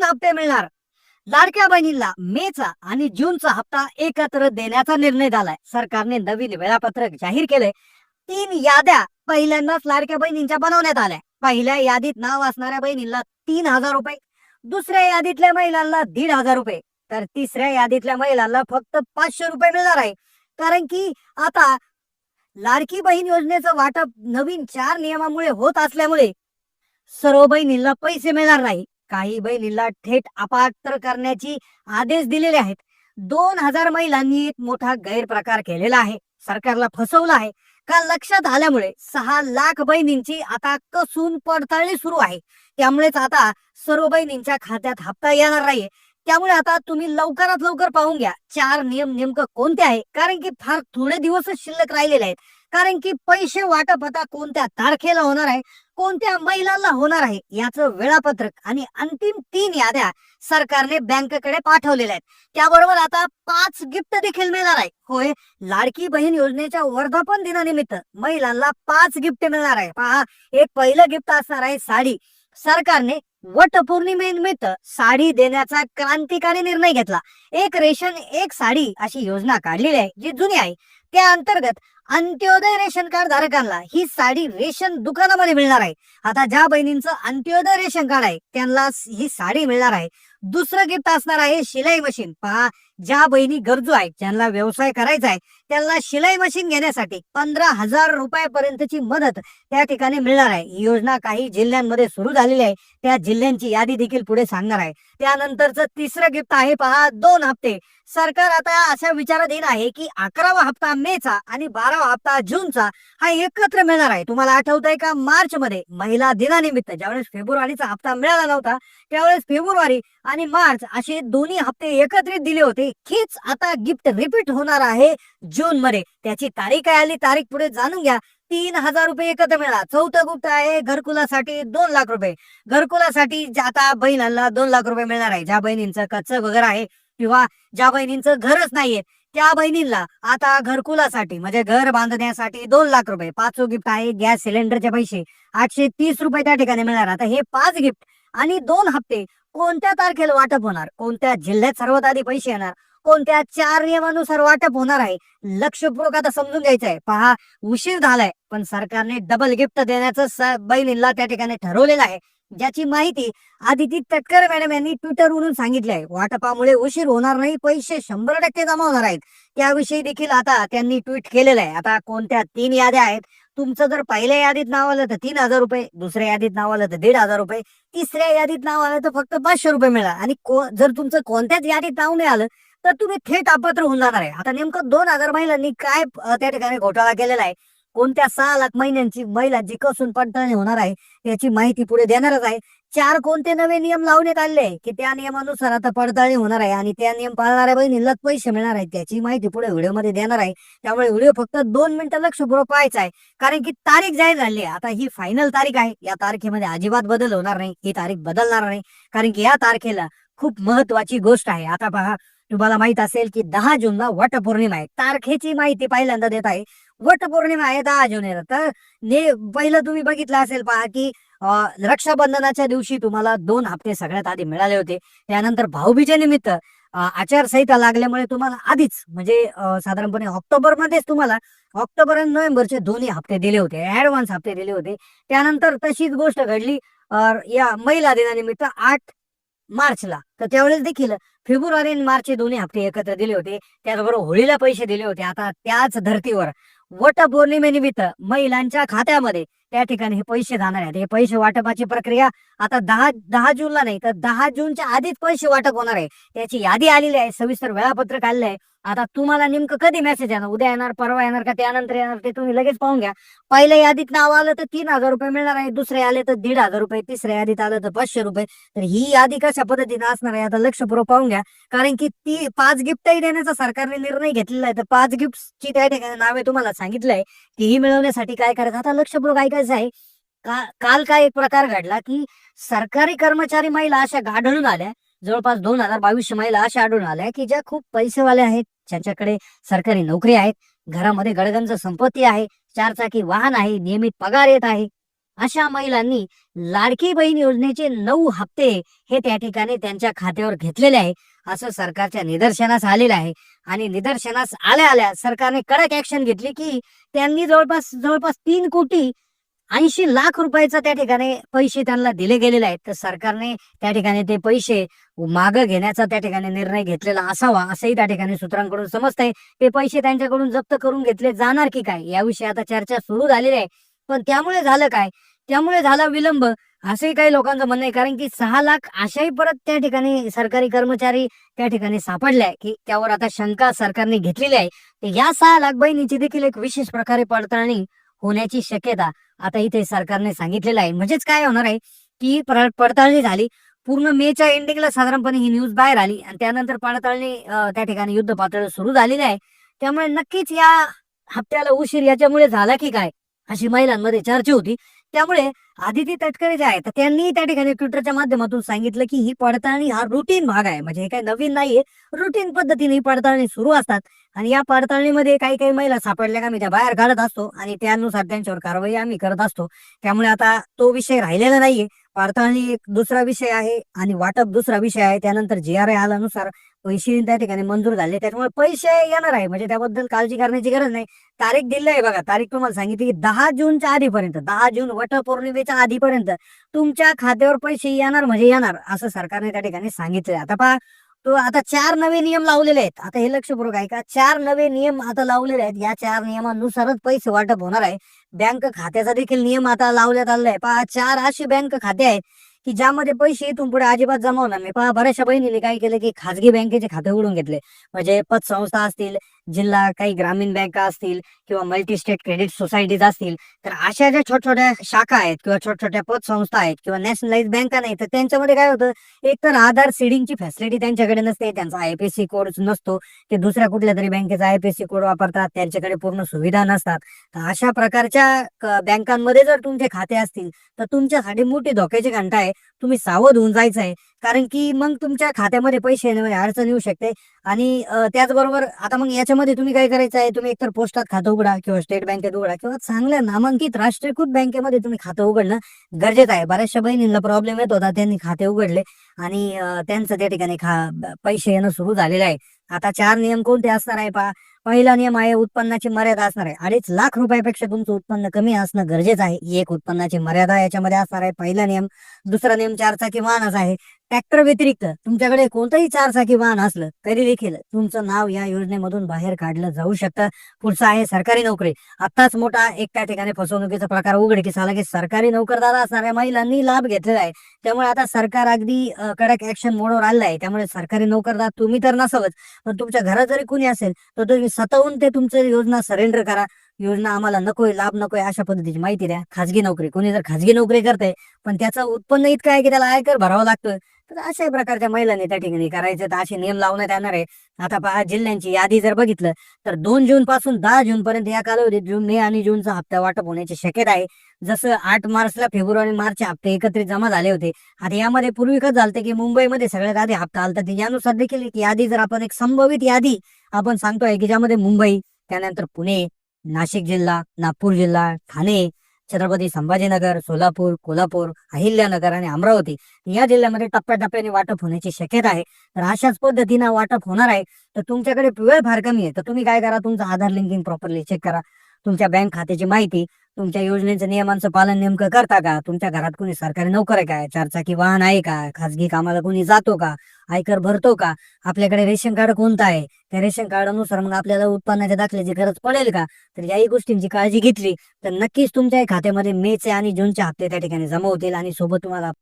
हप्ते मिळणार. लाडक्या बहिणीला मेचा आणि जूनचा हप्ता एकत्र देण्याचा निर्णय झालाय. सरकारने नवीन वेळापत्रक जाहीर केलंय. 3 याद्या पहिल्यांदाच लाडक्या बहिणींच्या बनवण्यात आल्या. पहिल्या यादीत नाव असणाऱ्या बहिणीला 3,000 रुपये, दुसऱ्या यादीतल्या महिलांना 1,500 रुपये, तर तिसऱ्या यादीतल्या महिलांना फक्त 500 रुपये मिळणार आहे. कारण की आता लाडकी बहीण योजनेचं वाटप नवीन 4 नियमामुळे होत असल्यामुळे सर्व बहिणींना पैसे मिळणार नाही. काही बहिणींना थेट अपात्र करण्याची आदेश दिलेले आहेत. 2,000 महिलांनी एक मोठा गैरप्रकार केलेला आहे. सरकारला फसवलं आहे का लक्षात आल्यामुळे 6 लाख बहिणींची आता कसून पडताळणी सुरू आहे. त्यामुळेच आता सर्व बहिणींच्या खात्यात हप्ता येणार नाहीये. त्यामुळे आता तुम्ही लवकरात लवकर पाहून घ्या 4 नियम नेमकं कोणते आहे. कारण की फार थोडे दिवसच शिल्लक राहिलेले आहेत. कारण की पैसे वाटप आता कोणत्या तारखेला होणार आहे, कोणत्या महिलांना होणार आहे याचं वेळापत्रक आणि अंतिम 3 याद्या सरकारने बँकेकडे पाठवलेल्या आहेत. त्याबरोबर आता 5 गिफ्ट देखील मिळणार आहे. होय, लाडकी बहीण योजनेच्या वर्धापन दिनानिमित्त महिलांना 5 गिफ्ट मिळणार आहे. पहा, एक पहिलं गिफ्ट असणार आहे साडी. सरकारने वटपौर्णिमेनिमित्त साडी देण्याचा क्रांतिकारी निर्णय घेतला. एक रेशन एक साडी अशी योजना काढलेली आहे जी जुनी आहे. त्या अंतर्गत अंत्योदय रेशन कार्ड धारकांना ही साडी रेशन दुकानामध्ये मिळणार आहे. आता ज्या बहिणींचं अंत्योदय रेशन कार्ड आहे त्यांना ही साडी मिळणार आहे. दुसरं गिफ्ट असणार आहे शिलाई मशीन. पहा, ज्या बहिणी गरजू आहेत, ज्यांना व्यवसाय करायचा आहे, त्यांना शिलाई मशीन घेण्यासाठी 15,000 रुपयापर्यंतची मदत त्या ठिकाणी मिळणार आहे. ही योजना काही जिल्ह्यांमध्ये सुरू झालेली आहे. त्या जिल्ह्यांची यादी देखील पुढे सांगणार आहे. त्यानंतरचं तिसरं गिफ्ट आहे, पहा, 2 हप्ते. सरकार आता अशा विचारात येत आहे की 11वा हप्ता मेचा आणि 12वा हप्ता जूनचा हा एकत्र मिळणार आहे. तुम्हाला आठवत आहे का, मार्च मध्ये महिला दिनानिमित्त ज्यावेळेस फेब्रुवारीचा हप्ता मिळाला नव्हता, त्यावेळेस फेब्रुवारी आणि मार्च असे दोन्ही हप्ते एकत्रित दिले होते. हीच आता गिफ्ट रिपीट होणार आहे जून मध्ये. त्याची तारीख काय आली, तारीख पुढे जाणून घ्या. 3,000 रुपये एकत्र मिळणार. चौथं गुप्त आहे घरकुलासाठी 2 लाख रुपये. घरकुलासाठी आता बहिणांना 2 लाख रुपये मिळणार आहे. ज्या बहिणींचं कच्चं घर आहे किंवा ज्या बहिणींचं घरच नाहीये त्या बहिणींना आता घरकुलासाठी म्हणजे घर बांधण्यासाठी 2 लाख रुपये. 5वं गिफ्ट आहे गॅस सिलेंडरचे पैसे 830 रुपये त्या ठिकाणी मिळणार. आता हे 5 गिफ्ट आणि 2 हप्ते कोणत्या तारखेला वाटप होणार, कोणत्या जिल्ह्यात सर्वात आधी पैसे येणार, कोणत्या 4 नियमानुसार वाटप होणार आहे, लक्षपूर्वक आता समजून घ्यायचं आहे. पहा, उशीर झालाय पण सरकारने डबल गिफ्ट देण्याचं बहिणींना त्या ठिकाणी ठरवलेलं आहे. ज्याची माहिती आदिती तटकरे मॅडम यांनी ट्विटरवरून सांगितली आहे. वाटपामुळे उशीर होणार नाही, पैसे 100% जमा होणार आहेत. त्याविषयी देखील आता त्यांनी ट्विट केलेलं आहे. आता कोणत्या 3 याद्या आहेत, तुमचं जर पहिल्या यादीत नाव आलं तर 3,000 रुपये, दुसऱ्या यादीत नाव आलं तर 1,500 रुपये, तिसऱ्या यादीत नाव आलं तर फक्त 500 रुपये मिळणार. आणि जर तुमचं कोणत्याच यादीत नाव नाही आलं तर तुम्ही थेट अपात्र होऊन जाणार आहे. आता नेमकं 2,000 महिलांनी काय त्या ठिकाणी घोटाळा केलेला आहे, कोणत्या 6 लाख महिलांची कसून पडताळणी होणार आहे याची माहिती पुढे देणारच आहे. 4 कोणते नवे नियम लावण्यात आले की त्या नियमानुसार आता पडताळणी होणार आहे आणि त्या नियम पाळणाऱ्या बहिणींनाच पैसे मिळणार आहेत त्याची माहिती पुढे व्हिडिओमध्ये देणार आहे. त्यामुळे व्हिडिओ फक्त 2 मिनिटं लक्षपूर्वक पाहायचा आहे. कारण की तारीख जाहीर झाली आहे. आता ही फायनल तारीख आहे. या तारखेमध्ये अजिबात बदल होणार नाही. ही तारीख बदलणार नाही. कारण की या तारखेला खूप महत्वाची गोष्ट आहे. आता पहा, तुम्हाला माहित असेल की 10 जूनला वटपौर्णिमा आहे. तारखेची माहिती पहिल्यांदा देत आहे. वटपौर्णिमा आहे 10 जूनला. तर पहिलं तुम्ही बघितलं असेल, पहा की रक्षाबंधनाच्या दिवशी तुम्हाला 2 हप्ते सगळ्यात आधी मिळाले होते. त्यानंतर भाऊबीजे निमित्त आचारसंहिता लागल्यामुळे तुम्हाला आधीच म्हणजे साधारणपणे ऑक्टोबरमध्येच तुम्हाला ऑक्टोबर आणि नोव्हेंबरचे दोन्ही हप्ते दिले होते, ऍडव्हान्स हप्ते दिले होते. त्यानंतर तशीच गोष्ट घडली या महिला दिनानिमित्त 8 मार्चला. तर त्यावेळेस देखील फेब्रुवारी आणि मार्च दोन्ही हप्ते एकत्र दिले होते. त्याचबरोबर होळीला पैसे दिले होते. आता त्याच धर्तीवर वटपौर्णिमेनिमित्त महिलांच्या खात्यामध्ये त्या ठिकाणी हे पैसे जाणार आहेत. हे पैसे वाटपाची प्रक्रिया आता 10 जूनला नाही तर 10 जूनच्या आधीच पैसे वाटप होणार आहे. त्याची यादी आलेली आहे, सविस्तर वेळापत्रक आलेलं आहे. आता तुम्हाला नेमकं कधी मेसेज येणार, उद्या येणार, परवा येणार का त्यानंतर येणार, ते तुम्ही लगेच पाहून घ्या. पहिल्या यादीत नाव आलं तर 3,000 रुपये मिळणार आहे, दुसऱ्या आले तर 1,500 रुपये, तिसऱ्या यादीत आलं तर 500 रुपये. तर ही यादी कशा पद्धतीने असणार आहे आता लक्षपूर्वक पाहून घ्या. कारण की ती 5 गिफ्टही देण्याचा सरकारने निर्णय घेतलेला आहे. तर 5 गिफ्टची त्या ठिकाणी नावे तुम्हाला सांगितलं आहे. तीही मिळवण्यासाठी काय करायचं आता लक्षपूर्वक ऐकायचं आहे. काल काय एक प्रकार घडला की सरकारी कर्मचारी महिला अशा आढळून आल्या, जवळपास 2022 महिला अशा आढळून आल्या की ज्या खूप पैसेवाल्या आहेत, ज्यांच्याकडे सरकारी नोकरी आहेत, घरामध्ये गडगंज संपत्ती आहे, 4 चाकी वाहन आहे, नियमित पगार येत आहे अशा महिलांनी लाडकी बहीण योजनेचे 9 हप्ते हे त्या ठिकाणी त्यांच्या खात्यावर घेतलेले आहे, असं सरकारच्या निदर्शनास आलेलं आहे. आणि निदर्शनास आल्या आल्या सरकारने कडक ऍक्शन घेतली की त्यांनी जवळपास जवळपास 3,80,00,000 रुपयाचा त्या ठिकाणी पैसे त्यांना दिले गेलेले आहेत. तर सरकारने त्या ठिकाणी ते पैसे मागं घेण्याचा त्या ठिकाणी निर्णय घेतलेला असावा, असंही त्या ठिकाणी सूत्रांकडून समजतंय. ते पैसे त्यांच्याकडून जप्त करून घेतले जाणार की काय, याविषयी आता चर्चा सुरू झालेली आहे. पण त्यामुळे झालं काय, त्यामुळे झाला विलंब, असंही काही लोकांचं म्हणणं आहे. कारण की 6,00,000 अशाही परत त्या ठिकाणी सरकारी कर्मचारी त्या ठिकाणी सापडले की त्यावर आता शंका सरकारने घेतलेली आहे. तर या 6,00,000 बहिणीची देखील एक विशेष प्रकारे पडताळणी होण्याची शक्यता आता इथे सरकारने सांगितलेलं आहे. म्हणजेच काय होणार आहे की पडताळणी झाली, पूर्ण मेच्या एंडिंगला साधारणपणे ही न्यूज बाहेर आली आणि त्यानंतर पडताळणी त्या ठिकाणी युद्ध पातळी सुरू झालेली आहे. त्यामुळे नक्कीच या हप्त्याला उशीर याच्यामुळे झाला की काय, अशी महिलांमध्ये चर्चा होती. त्यामुळे आदिती तटकरे जे आहेत त्यांनी त्या ठिकाणी ट्विटरच्या माध्यमातून सांगितलं की ही पडताळणी हा रुटीन भाग आहे, म्हणजे हे काही नवीन नाहीये, रुटीन पद्धतीने ही पडताळणी सुरू असतात. आणि या पडताळणीमध्ये काही काही महिला सापडल्या का आम्ही त्या बाहेर काढत असतो आणि त्यानुसार त्यांच्यावर कारवाई आम्ही करत असतो. त्यामुळे आता तो विषय राहिलेला नाहीये. पडताळणी एक दुसरा विषय आहे आणि वाटप दुसरा विषय आहे. त्यानंतर GRI आल्यानुसार पैसे त्या ठिकाणी मंजूर झाले, त्याच्यामुळे पैसे येणार आहे, म्हणजे त्याबद्दल काळजी करण्याची गरज नाही. तारीख दिली आहे बघा, तारीख तुम्हाला सांगितली की 10 जूनच्या आधीपर्यंत, 10 जून वटपौर्णिमेच्या आधीपर्यंत तुमच्या खात्यावर पैसे येणार म्हणजे येणार, असं सरकारने त्या ठिकाणी सांगितलंय. आता पहा, तो आता 4 नवे नियम लावलेले आहेत. आता हे लक्षपूर्वक आहे का, 4 नवे नियम आता लावलेले आहेत. या 4 नियमानुसारच पैसे वाटप होणार आहे. बँक खात्याचा देखील नियम आता लावण्यात आलेला आहे. पहा, 4 अशी बँक खाते आहेत की ज्यामध्ये पैसे इथून पुढे अजिबात जमा होणार नाही. पहा, बऱ्याचशा बहिणीने काय केलं की खाजगी बँकेचे खाते उघडून घेतले, म्हणजे पतसंस्था असतील, जिल्हा काही ग्रामीण बँका असतील किंवा मल्टी स्टेट क्रेडिट सोसायटीज असतील, तर अशा ज्या छोट्या छोट्या शाखा आहेत किंवा छोट्या छोट्या पतसंस्था आहेत किंवा नॅशनलाइज बँका नाही, तर त्यांच्यामध्ये काय होतं, एक तर आधार सीडिंगची फॅसिलिटी त्यांच्याकडे नसते, त्यांचा IFSC कोड नसतो, ते दुसऱ्या कुठल्या तरी बँकेचा IFSC कोड वापरतात, त्यांच्याकडे पूर्ण सुविधा नसतात. तर अशा प्रकारच्या बँकांमध्ये जर तुमचे खाते असतील तर तुमच्यासाठी मोठी धोक्याची घंटा आहे. तुम्ही सावध होऊन जायचं आहे, कारण की मग तुमच्या खात्यामध्ये पैसे येण्यामध्ये अडचण येऊ शकते. आणि त्याचबरोबर आता मग याच्यामध्ये तुम्ही काय करायचं आहे, तुम्ही एकतर पोस्टात खातं उघडा किंवा स्टेट बँकेत उघडा किंवा चांगल्या नामांकित राष्ट्रीयकृत बँकेमध्ये तुम्ही खातं उघडणं गरजेचं आहे. बऱ्याचशा बहिणींना प्रॉब्लेम येत होता, त्यांनी खाते उघडले आणि त्यांचं त्या ठिकाणी पैसे येणं सुरू झालेलं आहे. आता 4 नियम कोणते असणार आहे पहा. पहिला नियम आहे, उत्पन्नाची मर्यादा असणार आहे. 2.5 लाख रुपयापेक्षा तुमचं उत्पन्न कमी असणं गरजेचं आहे. ही एक उत्पन्नाची मर्यादा याच्यामध्ये असणार आहे, पहिला नियम. दुसरा नियम 4 चाकी वाहनाचा आहे. ट्रॅक्टर व्यतिरिक्त तुमच्याकडे कोणतंही 4 चाकी वाहन असलं तरी देखील तुमचं नाव या योजनेमधून बाहेर काढलं जाऊ शकतं. पुढचा आहे सरकारी नोकरी. आताच मोठा एक त्या ठिकाणी फसवणुकीचा प्रकार उघडकीस आला की सरकारी नोकरदार असणाऱ्या महिलांनी लाभ घेतलेला आहे. त्यामुळे आता सरकार अगदी कडक ऍक्शन मोडवर आलेलं आहे. त्यामुळे सरकारी नोकरदार तुम्ही तर नसावच, पण तुमच्या घरात जरी कुणी असेल तर तुम्ही स्वतःहून ते तुमचं योजना सरेंडर करा. योजना आम्हाला नकोय, लाभ नकोय, अशा पद्धतीची माहिती द्या. खाजगी नोकरी, कोणी जर खाजगी नोकरी करते पण त्याचं उत्पन्न इतकं आहे की त्याला आयकर भरावा लागतं, तर अशाही प्रकारच्या महिलांनी त्या ठिकाणी करायचं. तर असे नियम लावण्यात येणार आहे. आता पहा, जिल्ह्यांची यादी जर बघितलं तर 2 जून पासून 10 जून पर्यंत या कालावधीत मे आणि जूनचा हप्ता वाटप होण्याची शक्यता आहे. जसं 8 मार्चला फेब्रुवारी मार्चचे हप्ते एकत्रित जमा झाले होते. आता यामध्ये पूर्वी कसं झालं की मुंबईमध्ये सगळ्यात आधी हप्ता आलता, यानुसार देखील एक यादी जर आपण एक संभवित यादी आपण सांगतोय की ज्यामध्ये मुंबई, त्यानंतर पुणे, नाशिक जिल्हा, नागपूर जिल्हा, ठाणे, छत्रपती संभाजीनगर, सोलापूर, कोल्हापूर, अहिल्यानगर आणि अमरावती या जिल्ह्यामध्ये टप्प्याटप्प्याने वाटप होण्याची शक्यता आहे. तर अशाच पद्धतीनं वाटप होणार आहे. तर तुमच्याकडे वेळ फार कमी आहे, तर तुम्ही काय करा, तुमचं आधार लिंकिंग प्रॉपरली चेक करा, तुमच्या बँक खात्याची माहिती, तुमच्या योजनेचं नियमांचं पालन नेमकं करता का, तुमच्या घरात कोणी सरकारी नोकर आहे का, 4 चाकी वाहन आहे का, खाजगी कामाला कोणी जातो का, आयकर भरतो का, आपल्याकडे रेशन कार्ड कोणतं आहे, त्या रेशन कार्डानुसार मग आपल्याला उत्पन्नाच्या दाखल्याची गरज पडेल का. तर याही गोष्टींची काळजी घेतली तर नक्कीच तुमच्या खात्यामध्ये मेचे आणि जूनचे हप्ते त्या ठिकाणी जमा होतील आणि सोबत तुम्हाला